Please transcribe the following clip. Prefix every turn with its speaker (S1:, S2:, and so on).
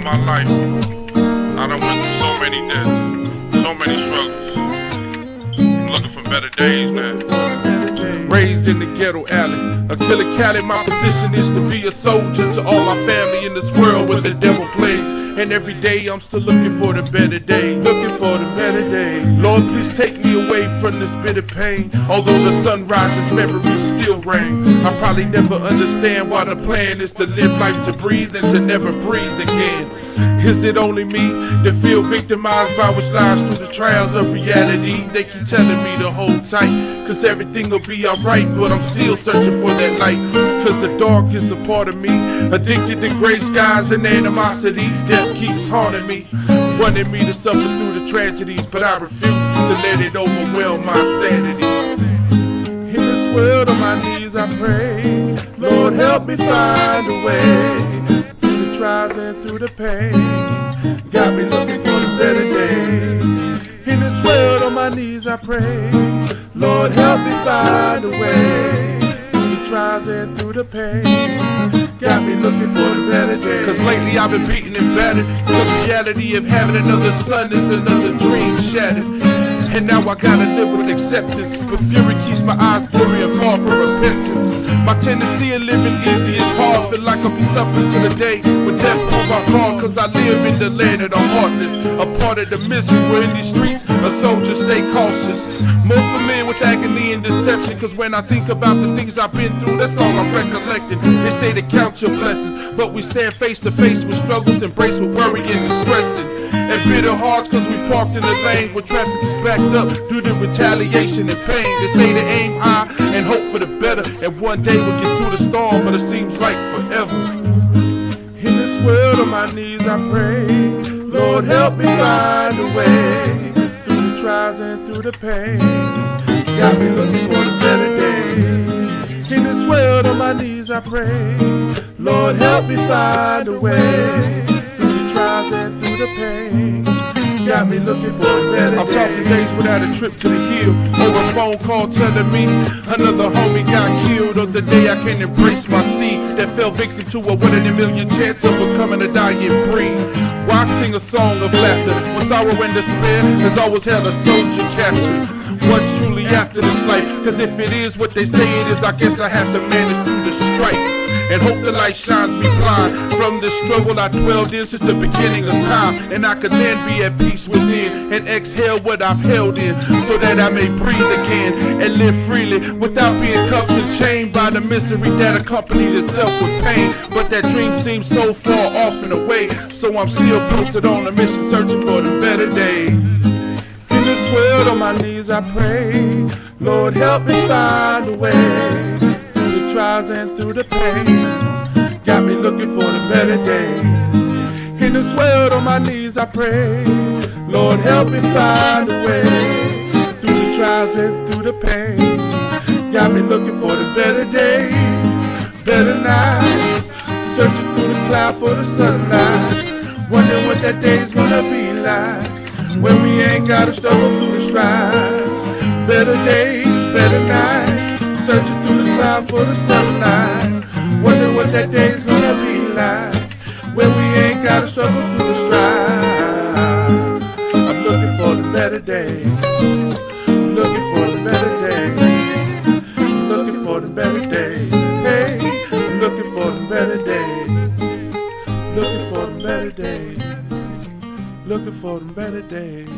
S1: my life, I done went through so many deaths, so many struggles. I'm looking for better days, man.
S2: Raised in the ghetto alley, a killer Cali. My position is to be a soldier to all my family in this world where the devil plays. And every day I'm still looking for the better day, looking for the better day. Lord, please take me away from this bitter pain. Although the sun rises, memories still reign. I probably never understand why the plan is to live life to breathe and to never breathe again. Is it only me that feel victimized by what slides through the trials of reality? They keep telling me to hold tight, cause everything will be alright. But I'm still searching for that light, cause the dark is a part of me. Addicted to gray skies and animosity. Death keeps haunting me, wanting me to suffer through the tragedies, but I refuse to let it overwhelm my sanity. In this world on my knees I pray, Lord help me find a way. Through the trials and through the pain, got me looking for the better days. In this world on my knees I pray, Lord help me find a way. Through the trials and through the pain, got me looking for the better days. Cause lately I've been beaten and battered, cause reality of having another son is another dream shattered. And now I gotta live with acceptance, but fury keeps my eyes blurry and far from repentance. My tendency of living easy is hard, feel like I'll be suffering till the day when death pulls my card. Cause I live in the land of the heartless, a part of the misery where in these streets a soldier stay cautious. More familiar with agony and deception, cause when I think about the things I've been through, that's all I'm recollecting. They say to count your blessings, but we stand face to face with struggles, embraced with worrying and stressing. And bitter hearts cause we parked in the lane where traffic is backed up due to retaliation and pain. They say to aim high and hope for the better, and one day we'll get through the storm, but it seems like forever. In this world on my knees I pray, Lord help me find a way. Through the trials and through the pain, got me looking for the better days. In this world on my knees I pray, Lord help me find a way. Trials and through the pain, got me looking for a better day. I'm talking days without a trip to the hill, or a phone call telling me another homie got killed, or the day I can't embrace my seed that fell victim to a 1 in a million chance of becoming a dying breed. Why sing a song of laughter when sorrow and despair has always held a soldier captured? What's truly after this life? Cause if it is what they say it is, I guess I have to manage through the strife and hope the light shines me blind from the struggle I dwelled in since the beginning of time. And I could then be at peace within and exhale what I've held in, so that I may breathe again and live freely without being cuffed and chained by the misery that accompanied itself with pain. But that dream seems so far off and away, so I'm still posted on a mission searching for the better days. In this world on my knees I pray, Lord help me find a way. Through the trials and through the pain, got me looking for the better days. In this world on my knees I pray, Lord help me find a way. Through the trials and through the pain, got me looking for the better days, better nights. Searching through the cloud for the sunlight, wondering what that day's gonna be like, when we ain't gotta struggle through the strife. Better days, better nights, searching through the cloud for the sunlight, wondering what that day's gonna be like, when we ain't gotta struggle through the strife. I'm looking for the better days, looking for the better days, looking for the better days. Hey, I'm looking for the better days, looking for the better days, looking for the better days.